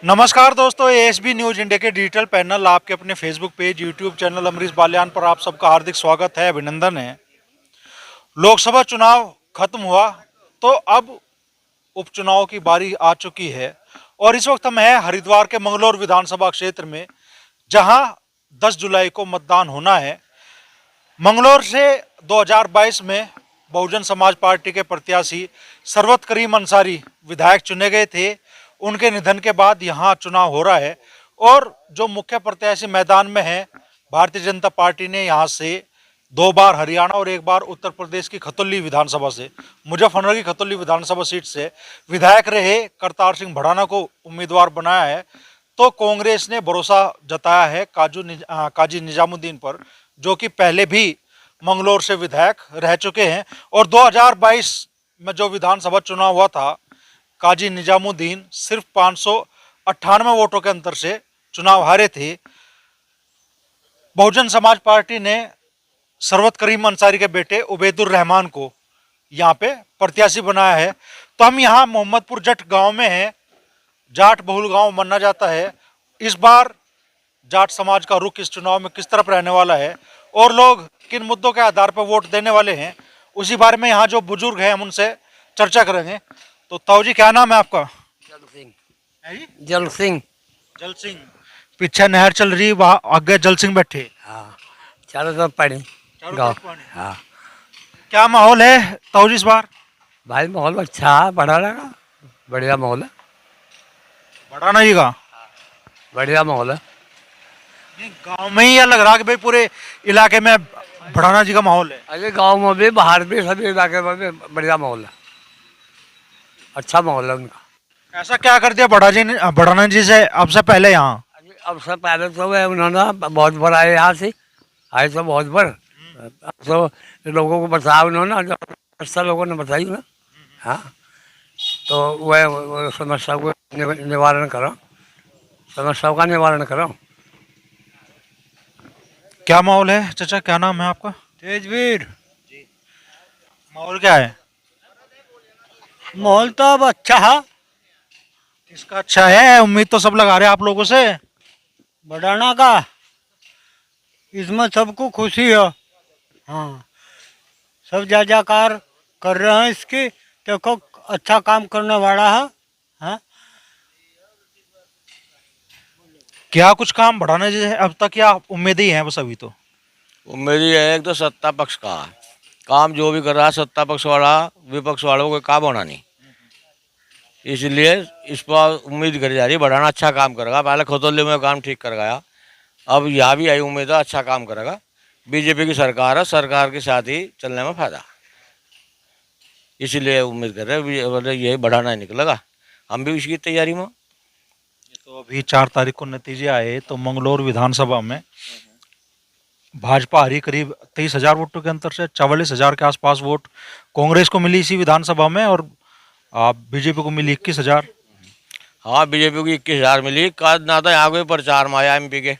नमस्कार दोस्तों, ASB news India के डिजिटल पैनल आपके अपने Facebook page, YouTube channel Amrish Balyan पर आप सबका हार्दिक स्वागत है, अभिनंदन है। लोकसभा चुनाव खत्म हुआ तो अब उपचुनाव की बारी आ चुकी है और इस वक्त हम हैं हरिद्वार के मंगलौर विधानसभा क्षेत्र में, जहां 10 जुलाई को मतदान होना है। मंगलौर से 2022 में बहुजन समाज पार्टी के प्रत्याशी सरवत करीम अंसारी विधायक चुने गए थे। उनके निधन के बाद यहाँ चुनाव हो रहा है और जो मुख्य प्रत्याशी मैदान में है, भारतीय जनता पार्टी ने यहाँ से 2 बार हरियाणा और 1 बार उत्तर प्रदेश की खतौली विधानसभा से, मुजफ्फरनगर की खतौली विधानसभा सीट से विधायक रहे करतार सिंह भड़ाना को उम्मीदवार बनाया है। तो कांग्रेस ने भरोसा जताया है काजी निजामुद्दीन पर, जो कि पहले भी मंगलौर से विधायक रह चुके हैं और 2022 में जो विधानसभा चुनाव हुआ था, काजी निजामुद्दीन सिर्फ 598 वोटों के अंतर से चुनाव हारे थे। बहुजन समाज पार्टी ने सरवत करीम अंसारी के बेटे उबैदुर रहमान को यहाँ पे प्रत्याशी बनाया है। तो हम यहाँ मोहम्मदपुर जट गांव में हैं। जाट बहुल गांव माना जाता है। इस बार जाट समाज का रुख इस चुनाव में किस तरफ रहने वाला है और लोग किन मुद्दों के आधार पर वोट देने वाले हैं, उसी बारे में यहाँ जो बुजुर्ग हैं हम उनसे चर्चा करेंगे। तो ताऊ जी, क्या नाम है आपका? जल सिंह। है जी? जल सिंह। जल सिंह। पीछे नहर चल रही, वहाँ आगे जल सिंह बैठे। हाँ, चारों तरफ पानी गाँव। हाँ, क्या माहौल है ताऊ जी इस बार? भाई माहौल अच्छा है, बड़ा लगा, बढ़िया माहौल है, बढ़ाना जी का बढ़िया माहौल है। गांव में ही या लग रहा कि भाई पूरे इलाके में बढ़ाना जी का माहौल है? अरे गांव में भी, बाहर भी, सभी इलाके में भी बढ़िया माहौल है, अच्छा माहौल है उनका। ऐसा क्या कर दिया बढ़ाना जी से अब से पहले यहाँ? अभी अब से पहले तो वे उन्होंने बहुत बार आए यहाँ से, आए तो बहुत बार, तो लोगों को बताया उन्होंने, जो अच्छा लोगों ने बताई ना। हाँ, तो वह समस्या को निवारण करो, समस्याओं का निवारण करो। क्या माहौल है चाचा? क्या नाम है आपका? तेजवीर। माहौल क्या है? माहौल तो अब अच्छा है। इसका अच्छा है, उम्मीद तो सब लगा रहे हैं आप लोगों से। बढ़ाना का इसमें सबको खुशी है। हाँ, सब जाकर कर रहे हैं इसकी, देखो अच्छा काम करने वाला है। हाँ, क्या कुछ काम बढ़ाना जी है अब तक या उम्मीद ही है बस अभी? तो उम्मीद ये है कि तो सत्ता पक्ष का काम जो भी कर रहा है, सत्ता पक्ष वाला विपक्ष वालों को काम होना नहीं, इसलिए इस पर उम्मीद करी जा रही है बढ़ाना अच्छा काम करेगा। पहले खतौली में काम ठीक कर गया, अब यहाँ भी आई उम्मीद है अच्छा काम करेगा। बीजेपी की सरकार है, सरकार के साथ ही चलने में फायदा, इसीलिए उम्मीद कर रहे हैं ये बढ़ाना ही निकलेगा। हम भी उसकी तैयारी में। तो अभी 4 तारीख को नतीजे आए तो मंगलौर विधानसभा में भाजपा हारी करीब 23,000 वोटों के अंतर से। 44,000 के आसपास वोट कांग्रेस को मिली इसी विधानसभा में और बीजेपी को मिली 21,000। हाँ, बीजेपी को 21,000 मिली। ना तो यहाँ कोई प्रचार में आया एमपी के,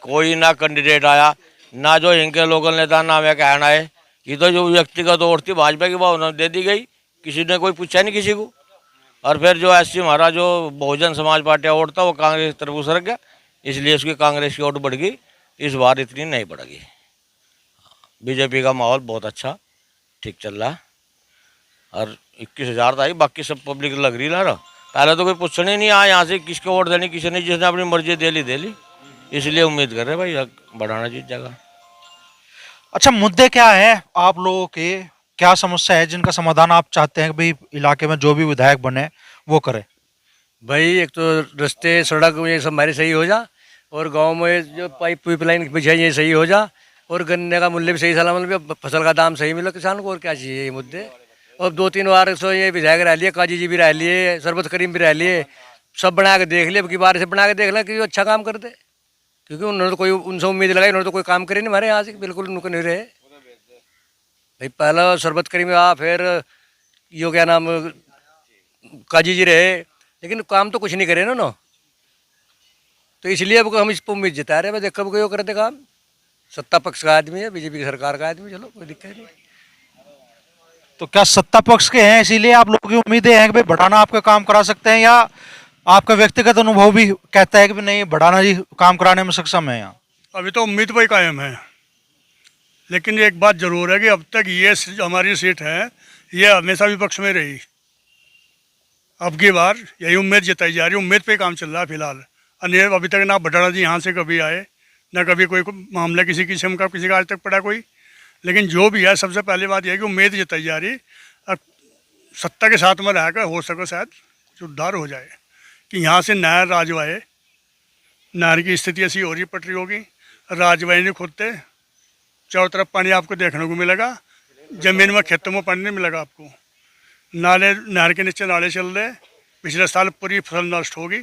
कोई ना कैंडिडेट आया, ना जो इनके लोकल नेता ना वे कहना है। ये तो जो व्यक्तिगत वोट थी भाजपा की, वो उन्होंने दे दी गई, किसी ने कोई पूछा नहीं किसी को। और फिर जो एससी हमारा जो बहुजन समाज पार्टी का वोट था वो कांग्रेस की तरफ उसर गया, इसलिए उसकी कांग्रेस की वोट बढ़ गई। इस बार इतनी नहीं बढ़ेगी। बीजेपी का माहौल बहुत अच्छा ठीक चल रहा है और 21,000 आई, बाकी सब पब्लिक लग रही ला रहा। पहले तो कोई पूछने नहीं आया यहाँ से किसको वोट देनी, किसी ने जिसने अपनी मर्जी दे ली, इसलिए उम्मीद कर रहे भाई बढ़ाना जीत जाएगा। अच्छा, मुद्दे क्या है आप लोगों के? क्या समस्या है जिनका समाधान आप चाहते हैं कि भाई इलाके में जो भी विधायक बने वो करे? भाई एक तो रास्ते, सड़क ये सब हमारे सही हो जा, और गांव में जो पाइपलाइन बिछाई ये सही हो जा, और गन्ने का मूल्य भी सही सलामत भी, फसल का दाम सही मिले किसान को। और क्या चाहिए ये मुद्दे? और 2-3 बार सो ये विधायक रह लिए, काजी जी भी रह लिए, सरबत करीम भी रह लिए, सब बना के देख लिए। अब की बार से बना के देख लें कि वो अच्छा काम करते, क्योंकि उन्होंने तो कोई उनसे उम्मीद लगाई, उन्होंने तो कोई काम करे नहीं हमारे यहाँ से, बिल्कुल उनको नहीं रहे भाई। पहला सरबत करीम आ, फिर यो क्या नाम काजी जी रहे, लेकिन काम तो कुछ नहीं करे ना। तो इसलिए अब हम इस पर उम्मीद जता रहे हैं। देखो क्यों करते काम, सत्ता पक्ष का आदमी है, बीजेपी की सरकार का आदमी, चलो कोई दिक्कत नहीं। तो क्या सत्ता पक्ष के हैं इसीलिए आप लोगों की उम्मीदें हैं कि भाई बढ़ाना आपका काम करा सकते हैं, या आपका व्यक्तिगत अनुभव भी कहता है कि भी नहीं, भडाना जी काम कराने में सक्षम है यहाँ? अभी तो उम्मीद वही कायम है, लेकिन एक बात जरूर है कि अब तक ये हमारी सीट है, ये हमेशा विपक्ष में रही। अब की बार यही उम्मीद जताई जा रही है, उम्मीद पे काम चल रहा है फिलहाल। अन्य अभी तक ना भडाना जी यहाँ से कभी आए, ना कभी कोई मामला किसी किस्म का किसी का आज तक पड़ा कोई। लेकिन जो भी है, सबसे पहली बात यह है कि उम्मीद जताई जा रही, अब सत्ता के साथ में रहकर हो सके शायद कुछ उद्धार हो जाए, कि यहाँ से नहर राजवाए, नहर की स्थिति ऐसी हो रही पटरी होगी, राजवाए नहीं खुदते, चारों तरफ पानी आपको देखने को मिलेगा, ज़मीन में खेतों में पानी नहीं मिलेगा आपको। नाले, नहर के नीचे नाले चल रहे, पिछले साल पूरी फसल नष्ट होगी।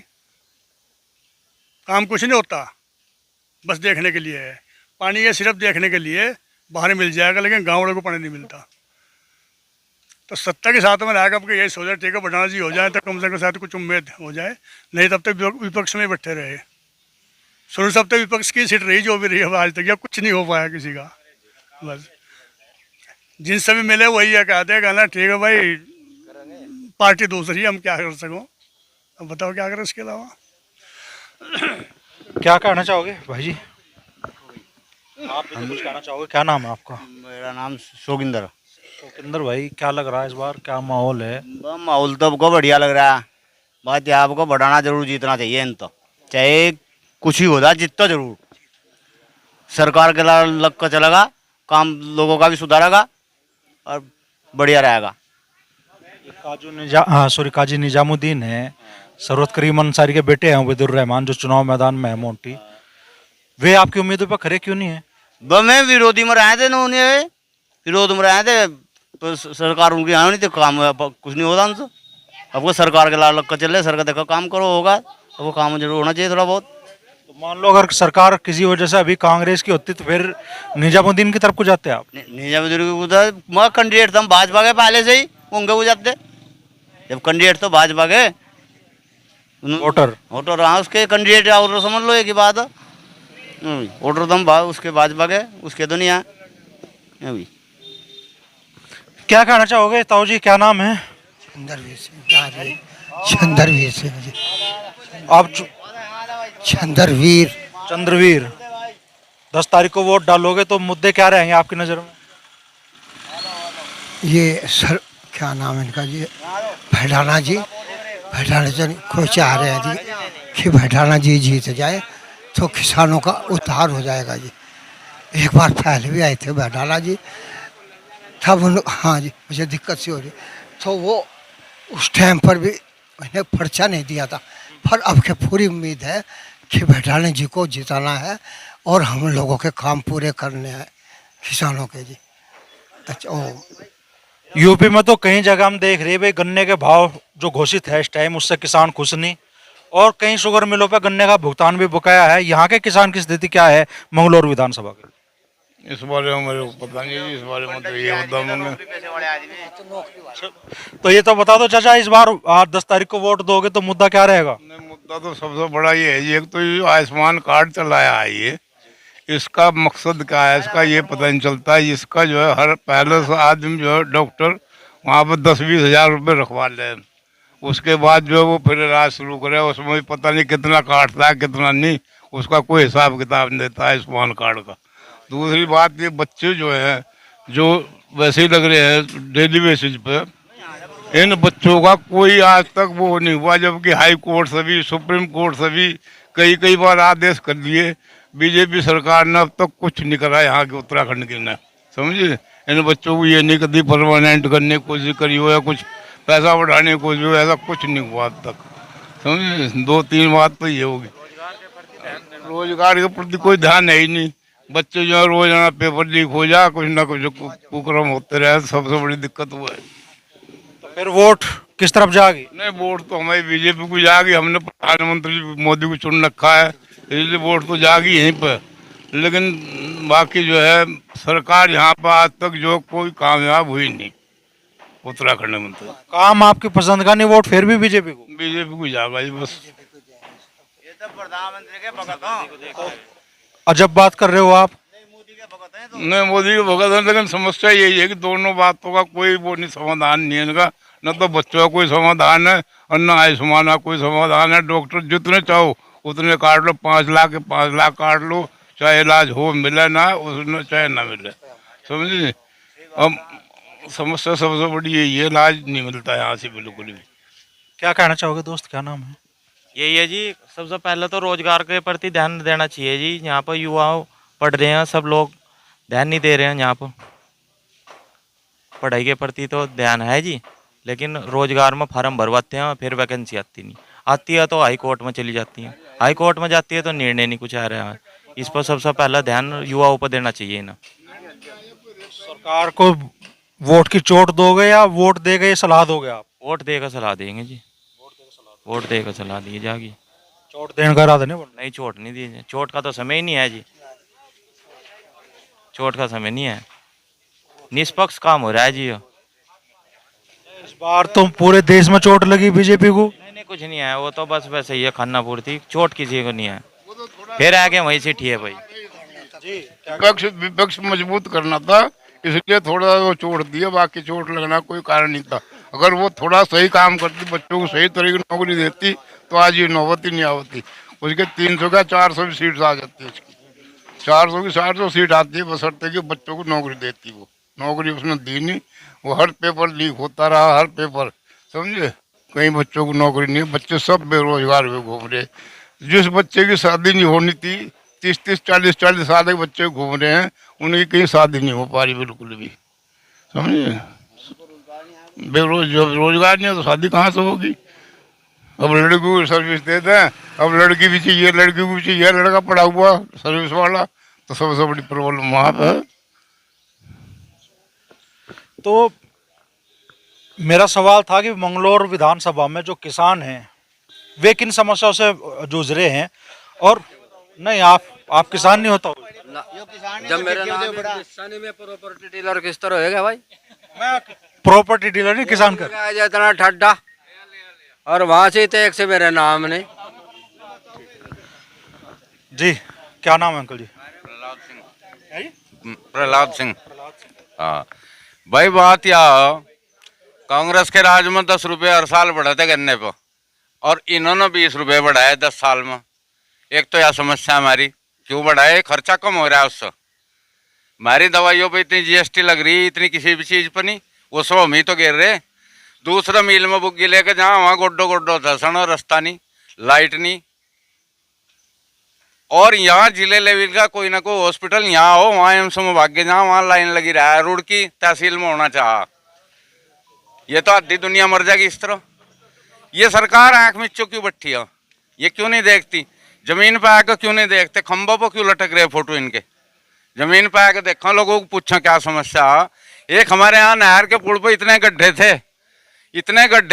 काम कुछ नहीं होता, बस देखने के लिए है। पानी ये सिर्फ देखने के लिए, बाहर मिल जाएगा लेकिन गाँव वालों को पानी नहीं मिलता। तो सत्ता के साथ में रहेगा आपको यही सोचा, ठीक है भडाना जी हो जाए तो कम से कम साथ कुछ उम्मीद हो जाए, नहीं तब तक विपक्ष में बैठे रहे। शुरू से अब तक विपक्ष की सीट रही जो भी रही है आज तक, या कुछ नहीं हो पाया किसी का। बस जिनसे भी मिले वही है, कहते हैं कहना ठीक है भाई, पार्टी दूसरी, हम क्या कर सको, अब बताओ क्या करें इसके अलावा। क्या कहना चाहोगे भाई जी? आप भी तो कुछ कहना चाहोगे? क्या नाम है आपका? मेरा नाम शोगिंदर। सुखिंदर भाई, क्या लग रहा है इस बार, क्या माहौल है? माहौल तो आपको बढ़िया लग रहा है। बात ये आपको बढ़ाना जरूर जीतना चाहिए इन तो, चाहे कुछ ही हो जाए, जीतना जरूर। सरकार के लग कर चलेगा, काम लोगों का भी सुधारेगा और बढ़िया रहेगा। काजी निजामुद्दीन है, सरवत करीम अंसारी के बेटे हैं उबैदुर रहमान, जो चुनाव मैदान में है मोंटी, वे आपकी उम्मीदों पर खरे क्यों नहीं है? मैं विरोधी में रहे थे, उन्होंने विरोध में रहे थे, तो सरकार उनकी यहाँ नहीं थी, काम कुछ नहीं होता उनसे। अब वो सरकार के लाल लग कर चल, सरकार देखो काम करो होगा, अब वो काम जरूर होना चाहिए थोड़ा बहुत। तो मान लो अगर सरकार किसी वजह से अभी कांग्रेस की होती तो फिर निजामुद्दीन की तरफ को जाते आप? निजामुद्दीन मैं कैंडिडेट था, हम भाजपा के पहले से ही होंगे वो जाते, जब कैंडिडेट तो भाजपा के वोटर वोटर, हाँ उसके कैंडिडेट और समझ लो एक ही बात है, वोटर तो हम उसके भाजपा के, उसके तो नहीं है। क्या कहना चाहोगे ताऊ जी, क्या नाम है? चंद्रवीर सिंह जी। आप चंद्रवीर। चंद्रवीर, 10 तारीख को वोट डालोगे तो मुद्दे क्या रहेंगे आपकी नज़र में? ये सर क्या नाम है इनका जी, भडाना जी। भडाना जी को चाह रहे हैं जी कि भडाना जी जीत जाए तो किसानों का उद्धार हो जाएगा जी। एक बार पहले भी आए थे भडाना जी, तब उन, हाँ जी, मुझे दिक्कत सी हो रही, तो वो उस टाइम पर भी मैंने पर्चा नहीं दिया था, पर अब के पूरी उम्मीद है कि भडाना जी को जिताना है और हम लोगों के काम पूरे करने हैं किसानों के जी। अच्छा, ओ यूपी में तो कई जगह हम देख रहे हैं भाई, गन्ने के भाव जो घोषित है इस टाइम, उससे किसान खुश नहीं, और कई शुगर मिलों पर गन्ने का भुगतान भी बकाया है। यहाँ के किसान की स्थिति क्या है मंगलौर विधानसभा के? इस बारे में मेरे को पता नहीं, इस बारे में तो ये होता मैंने। तो ये तो बता दो चाचा, इस बार 10 तारीख को वोट दोगे तो मुद्दा क्या रहेगा? मुद्दा तो सबसे बड़ा ये है, एक तो ये आयुष्मान कार्ड चलाया है, ये इसका मकसद क्या है इसका ये पता नहीं चलता है। इसका जो है हर पहले से आदमी जो है डॉक्टर वहाँ पर 10-20 हज़ार रुपये रखवा ले, उसके बाद जो है वो फिर इलाज शुरू करे, उसमें भी पता नहीं कितना काटता है कितना नहीं, उसका कोई हिसाब किताब नहीं देता है आयुष्मान कार्ड का। दूसरी बात, ये बच्चे जो हैं जो वैसे ही लग रहे हैं डेली बेसिस पे, इन बच्चों का कोई आज तक वो नहीं हुआ, जबकि हाई कोर्ट से भी, सुप्रीम कोर्ट से भी कई बार आदेश कर दिए। बीजेपी सरकार ने अब तक कुछ नहीं करा यहाँ के उत्तराखंड के ने, समझिए। इन बच्चों को ये नहीं कभी परमानेंट करने की कोशिश करी हो या कुछ पैसा बढ़ाने की कोशिश हो, ऐसा कुछ नहीं हुआ अब तक, समझिए। 2-3 बात तो ये होगी, रोजगार के प्रति कोई ध्यान है ही नहीं। बच्चे जो है रोजाना पेपर लीक हो जा, कुछ ना कुछ कुकर्म होते रहे, सबसे बड़ी दिक्कत वो है। तो फिर वोट किस तरफ जाएगी? नहीं, वोट तो हमारी बीजेपी को जाएगी, हमने प्रधानमंत्री मोदी को चुन रखा है, इसलिए वोट तो जाएगी यहीं पर। लेकिन बाकी जो है सरकार यहाँ पर आज तक जो कोई कामयाब हुई नहीं उत्तराखंड में। तो काम आपकी पसंद का नहीं, वोट फिर भी बीजेपी को जाएगा जी बस। ये तो प्रधानमंत्री के भगत हो। अजब बात कर रहे हो आप। नहीं, मोदी के भगत है, लेकिन समस्या यही है कि दोनों बातों का कोई वो नहीं, समाधान नहीं है इनका, न तो बच्चों का कोई समाधान है और न आयुष्मान का कोई समाधान है। डॉक्टर जितने चाहो उतने काट लो, 5 लाख के 5 लाख काट लो, चाहे इलाज हो मिले ना, उसमें चाहे ना मिले, समझे। अब समस्या सबसे बड़ी यही है, इलाज नहीं मिलता यहाँ से बिल्कुल भी। क्या कहना चाहोगे दोस्त, क्या नाम है? यही है जी, सबसे पहले तो रोजगार के प्रति ध्यान देना चाहिए जी। यहाँ पर युवा पढ़ रहे हैं, सब लोग ध्यान नहीं दे रहे हैं। यहाँ पर पढ़ाई के प्रति तो ध्यान है जी, लेकिन रोजगार में फार्म भरवाते हैं, फिर वैकेंसी आती नहीं, आती है तो हाई कोर्ट में चली जाती हैं, हाई कोर्ट में जाती है तो निर्णय नहीं कुछ आ रहा है। इस पर सबसे पहला ध्यान युवाओं पर देना चाहिए ना। सरकार को वोट की चोट दोगे या वोट देके ये सलाह दोगे आप? वोट देकर सलाह देंगे जी, वोट देकर सलाह दी जाएगी। चोट देने का इरादा नहीं बोलना। नहीं, चोट नहीं दी, चोट का तो समय ही नहीं है जी, चोट का समय नहीं है, निष्पक्ष काम हो रहा है जी। इस बार तो पूरे देश में चोट लगी बीजेपी को। नहीं, कुछ नहीं है, वो तो बस वैसे ही है, खाना पूर्ति, चोट किसी को नहीं है। फिर आगे वही सीट है भाई। विपक्ष मजबूत करना था, इसलिए थोड़ा वो चोट दिया, बाकी चोट लगना कोई कारण नहीं था। अगर वो थोड़ा सही काम करती, बच्चों को सही तरीके की नौकरी देती तो आज ये नौबत ही नहीं आवती। उसके 300 का 400 भी सीट आ जाती है, उसकी 400 की 400 सीट आती है, बशर्ते कि बच्चों को नौकरी देती। वो नौकरी उसने दी नहीं, वो हर पेपर लीक होता रहा, हर पेपर, समझे। कई बच्चों को नौकरी नहीं, बच्चे सब बेरोजगार हुए घूम रहे। जिस बच्चे की शादी नहीं होनी थी, 30-30, 40-40 साल के बच्चे घूम रहे हैं, उनकी कहीं शादी नहीं हो पा रही बिल्कुल भी, समझे। रोजगार नहीं है तो शादी कहाँ से होगी। अब लड़की को सर्विस देते हैं, अब लड़की भी चाहिए, लड़की को भी चाहिए, लड़का पढ़ा हुआ सर्विस वाला, तो सबसे बड़ी प्रॉब्लम वहाँ पर है। तो मेरा सवाल था कि मंगलौर विधानसभा में जो किसान हैं वे किन समस्याओं से जूझ रहे हैं। और नहीं, आप किसान नहीं होता? जब मेरा नाम है में प्रॉपर्टी डीलर किस तरह होएगा भाई? मैं प्रॉपर्टी डीलर नहीं, किसान का। इतना ठड्डा और वहां से एक से मेरा नाम नहीं। जी, क्या नाम है अंकल जी? प्रहलाद सिंह। हाँ भाई, बात यह हो, कांग्रेस के राज में 10 रुपये हर साल बढ़े थे गन्ने पर, और इन्होंने 20 रुपये बढ़ाए 10 साल में। एक तो यह समस्या हमारी, क्यों बढ़ाए? खर्चा कम हो रहा है उससे। हमारी दवाइयों पे इतनी जीएसटी लग रही, इतनी किसी भी चीज़ पर नहीं, वो सब हम ही तो गिर रहे। दूसरा मील में बुग्गी लेके जहाँ वहाँ गोड्डो गोड्डो धसन, रास्ता नहीं, लाइट नहीं। और यहाँ जिले लेवल का कोई ना कोई हॉस्पिटल यहाँ हो, वहाँ एम्स में भाग्य जहाँ वहाँ लाइन लगी रहा है। रुड़की तहसील में होना चाहा, ये तो आधी दुनिया मर जाएगी इस तरह। ये सरकार आंख में क्यों बैठी है? ये क्यों नहीं देखती? जमीन पे आकर क्यों नहीं देखते? खंभों पर क्यों लटक रहे फोटो इनके? जमीन पे आकर देखो, लोगों को पूछो क्या समस्या। एक हमारे यहाँ नहर के पुल पर इतने गड्ढे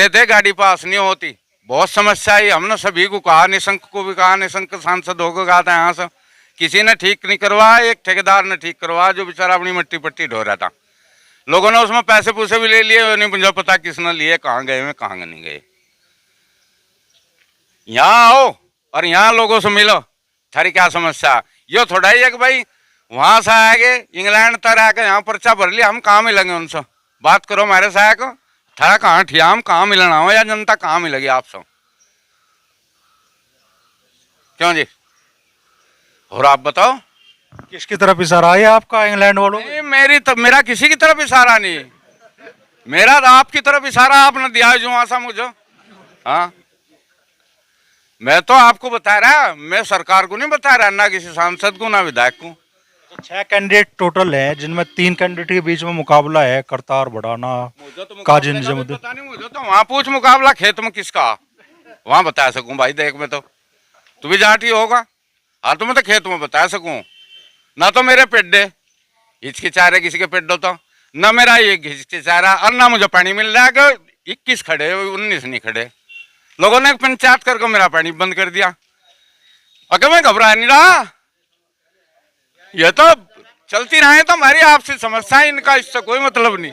थे, गाड़ी पास नहीं होती। बहुत समस्या है, हमने सभी को कहा, निशंक को भी कहा, निशंक सांसद होकर कहा था यहाँ से, किसी ने ठीक नहीं करवाया। एक ठेकेदार ने ठीक करवाया, जो बेचारा अपनी मट्टी पट्टी ढो रहा था। लोगों ने उसमें पैसे पूसे भी ले लिए, नहीं मुझे पता किसने लिए, कहाँ गए में कहाँ नहीं गए। यहाँ आओ और यहाँ लोगों से मिलो, थारी क्या समस्या। यो थोड़ा ही है कि भाई वहां से आएंगे इंग्लैंड तक आके यहाँ पर्चा भर लिया, हम कहाँ मिलेंगे उनसे? बात करो हमारे से आके, थारा कहाँ ठिया, हम कहाँ मिलना हो, या जनता कहाँ मिलेगी आपसे? क्यों जी? और आप बताओ, किसकी तरफ इशारा है आपका, इंग्लैंड वालों? मेरा किसी की तरफ इशारा नहीं, मेरा आपकी तरफ इशारा आपने दिया है जो आसा मुझे। हाँ, मैं तो आपको बता रहा, मैं सरकार को नहीं बता रहा, ना किसी सांसद को ना विधायक को। तो 6 कैंडिडेट टोटल है, जिनमें 3 कैंडिडेट के बीच में मुकाबला है, करतार बढ़ाना, काजी निजामुद्दीन। पता नहीं मुझे तो, वहाँ पूछ मुकाबला खेत में किसका, वहाँ बता सकूं भाई। देख में तो तू भी जाटी होगा, हाँ तो मैं तो खेत में बता सकूं। ना तो मेरे पेड्डे हिचकिचारे किसी के पेड्डो तो, ना मेरा ये हिचकिचारा, और ना मुझे पानी मिल रहा है कि 21 खड़े 19 नहीं खड़े। लोगों ने पंचायत करके मेरा पानी बंद कर दिया। अगर मैं घबरा नहीं रहा, ये तो चलती रहे तो हमारी आपसी समस्या है, इनका इससे कोई मतलब नहीं,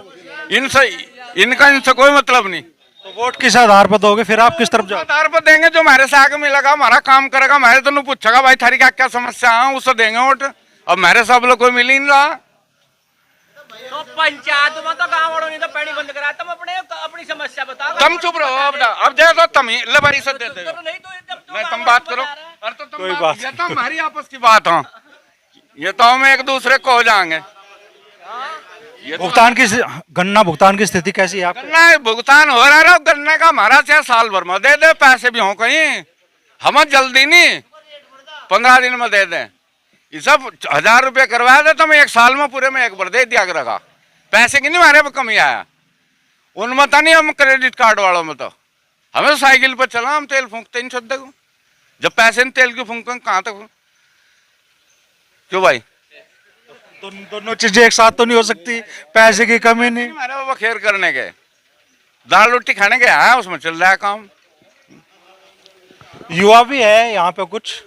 इनसे कोई मतलब नहीं। तो वोट किस आधार पर दोगे फिर, आप किस तरफ जाओ? आधार पर देंगे जो हमारे से आगे मिलेगा, हमारा काम करेगा, हमारे तो नहीं पूछेगा भाई थारी क्या क्या समस्या है, उससे देंगे वोट। अब मेरे सब लोग कोई मिल ही नहीं रहा। पंचायत में तो गाँव वालों ने तो पानी बंद करा, तुम अपने अपनी समस्या बताओ। तुम चुप रहो अब दे दो तुम ही लेबारी से दे दो। नहीं तुम बात करो। अरे तो तुम कोई बात ये तो हमारी आपस की बात है, ये तो हम एक दूसरे को हो जाएंगे। भुगतान की गन्ना भुगतान की स्थिति कैसी है आपके? गन्ना भुगतान हो रहा है, गन्ने का हमारा चाहे साल भर में दे दे, पैसे भी हो कहीं, हम जल्दी नहीं 15 दिन में दे दें। ये सब 1000 रुपये करवाया था तो मैं 1 साल में पूरे में एक बार दे दिया रखा। पैसे की नहीं हमारे पे कमी आया, उनमें तो नहीं, हम क्रेडिट कार्ड वालों में तो हमें तो साइकिल पर चला, हम तेल फूंकते नहीं छोड़ते को। जब पैसे नहीं तेल की फूंकें कहाँ तक, क्यों भाई? दोनों चीजें एक साथ तो नहीं हो सकती, पैसे की कमी नहीं। हमारे बाबा खेर करने के, दाल रोटी खाने के आया, उसमें चल रहा है काम। युवा भी है यहाँ पे कुछ,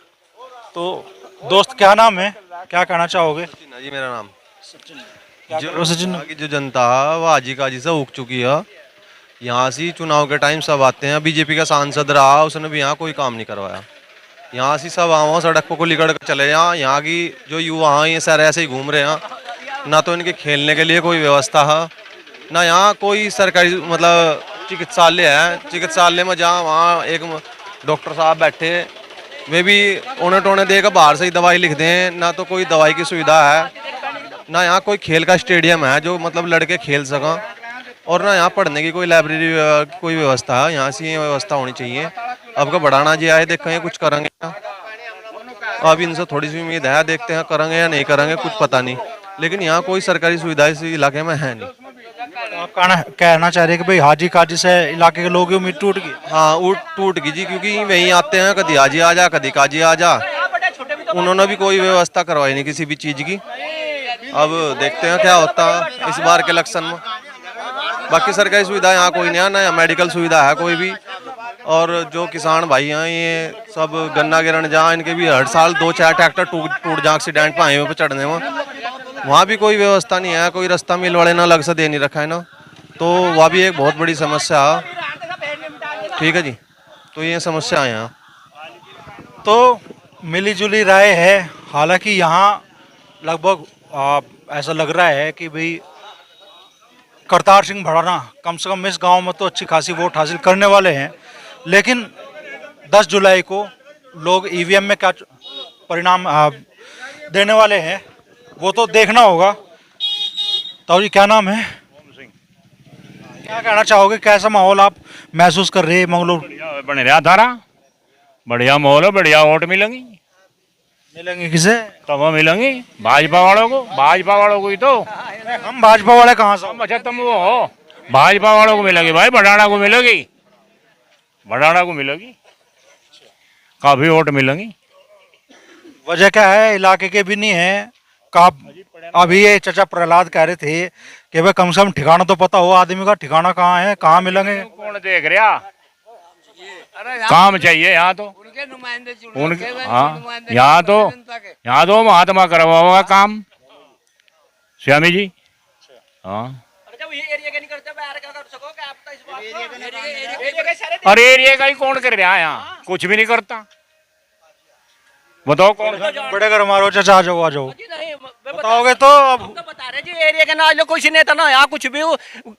तो दोस्त क्या नाम है, क्या कहना चाहोगे? जी मेरा नाम सचिन, यहाँ की जो जनता है वो आजी काजी से उग चुकी है। यहाँ से चुनाव के टाइम सब आते हैं, बीजेपी का सांसद रहा, उसने भी यहाँ कोई काम नहीं करवाया। यहाँ से सब आओ सड़क को लिकड़ कर चले यहाँ की जो युवा हैं ये सारे ऐसे ही घूम रहे हैं, ना तो इनके खेलने के लिए कोई व्यवस्था है, ना यहाँ कोई सरकारी मतलब चिकित्सालय है। चिकित्सालय में जहाँ वहाँ एक डॉक्टर साहब बैठे, वे भी उन्हें टोने देकर बाहर से ही दवाई लिख दें, ना तो कोई दवाई की सुविधा है, ना यहाँ कोई खेल का स्टेडियम है जो मतलब लड़के खेल सकें, और ना यहाँ पढ़ने की कोई लाइब्रेरी कोई व्यवस्था है। यहाँ से ये व्यवस्था होनी चाहिए। अब का बढ़ाना जी आए, देखेंगे कुछ करेंगे, अब इनसे थोड़ी सी उम्मीद है, देखते हैं करेंगे या नहीं करेंगे, कुछ पता नहीं, लेकिन यहाँ कोई सरकारी सुविधा इस इलाके में है नहीं। तो आप कहना चाह रहे हैं कि भाई हाजी काजी से इलाके के लोगों की उम्मीद टूट गई? हाँ टूट गई जी, क्योंकि वहीं आते हैं, कभी हाजी आ जा कभी काजी आ जा, उन्होंने भी कोई व्यवस्था करवाई नहीं किसी भी चीज़ की। अब देखते हैं क्या होता है इस बार के इलेक्शन में। बाकी सरकारी सुविधा यहाँ कोई नहीं है, ना मेडिकल सुविधा है कोई भी, और जो किसान भाई हैं ये सब गन्ना गिरन जहाँ इनके भी हर साल 2-4 ट्रैक्टर टूट जा एक्सीडेंट पाए हुए पे चढ़ने में, वहाँ भी कोई व्यवस्था नहीं है, कोई रास्ता मिल वाले ना अलग से दे नहीं रखा है ना, तो वह भी एक बहुत बड़ी समस्या है। ठीक है जी, तो ये समस्या है यहाँ। तो मिली जुली राय है, हालांकि यहाँ लगभग ऐसा लग रहा है कि भाई करतार सिंह भड़ाना कम से कम इस गांव में तो अच्छी खासी वोट हासिल करने वाले हैं, लेकिन 10 जुलाई को लोग ईवीएम में क्या परिणाम देने वाले हैं वो तो देखना होगा। तो जी क्या नाम है? क्या कहना चाहोगे, कैसा माहौल आप महसूस कर रहे हैं मंगलूर? बन रहा थारा बढ़िया माहौल है, बढ़िया वोट मिलेंगी। मिलेंगे किसे? तब वो मिलेंगी भाजपा वालों को, भाजपा वालों को ही तो। हम भाजपा वाले कहाँ से? अच्छा तुम वो हो, भाजपा वालों को मिलेगी भाई, बढ़ाना को मिलेगी, बढ़ाना को मिलेगी, काफी वोट मिलेंगी। वजह क्या है? इलाके के भी नहीं है का। अभी ये चचा प्रहलाद कह रहे थे कि भाई कम से कम ठिकाना तो पता हो आदमी का, ठिकाना कहाँ है, कहाँ मिलेंगे? कौन देख रहा, काम चाहिए यहाँ तो उनके। हाँ यहाँ तो महात्मा करवा हुआ काम श्यामी जी। हाँ अरे एरिया का ही कौन कर रहा है यहाँ, कुछ भी नहीं करता। बताओ कौन? बड़े घर मारो चाचा, आ जाओ आ जाओ, बताओगे तो। अब बता रहे जी एरिया के ना कुछ नहीं था ना, यहाँ कुछ भी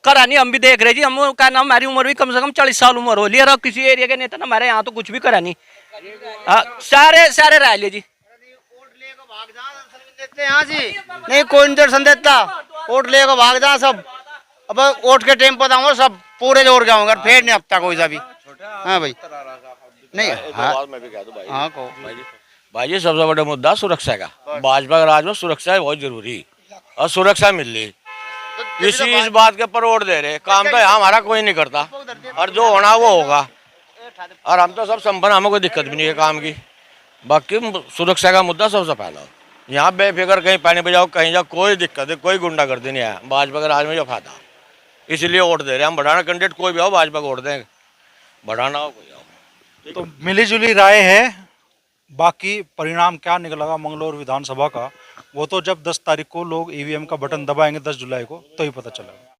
करा नहीं, हम भी देख रहे जी। हम क्या नाम, हमारी उम्र भी कम से कम 40 साल उम्र हो लिया, किसी एरिया के नेता ना हमारे यहाँ तो कुछ भी करा नहीं। सारे रह लिए जी। यहाँ जी नहीं कोई दर्शन देता, वोट लेकर भाग जा सब। अब वोट के टाइम पर आऊंगा सब पूरे जोर के आऊंगा, फिर नहीं हफ्ता कोई सा भी। हाँ भाई नहीं हाँ को भाई जी सबसे बड़ा मुद्दा सुरक्षा का, भाजपा के राज में सुरक्षा है बहुत जरूरी, और सुरक्षा मिल रही इस बात के ऊपर वोट दे रहे। काम तो यहाँ हमारा कोई नहीं करता, और जो होना वो होगा, और हम तो सब संपन्न, हमें कोई दिक्कत भी नहीं है काम की। बाकी सुरक्षा का मुद्दा सबसे पहला, यहाँ बेफिक्र कहीं पानी बजाओ कहीं जाओ, कोई दिक्कत है, कोई गुंडागर्दी नहीं है। भाजपा के राज में जो फायदा, इसलिए वोट दे रहे हैं हम। बढ़ाना कैंडिडेट कोई भी हो, भाजपा को वोट देंगे, बढ़ाना हो कोई हो। तो मिली जुली राय है, बाकी परिणाम क्या निकलेगा मंगलौर विधानसभा का वो तो जब 10 तारीख को लोग ईवीएम का बटन दबाएंगे 10 जुलाई को तो ही पता चलेगा।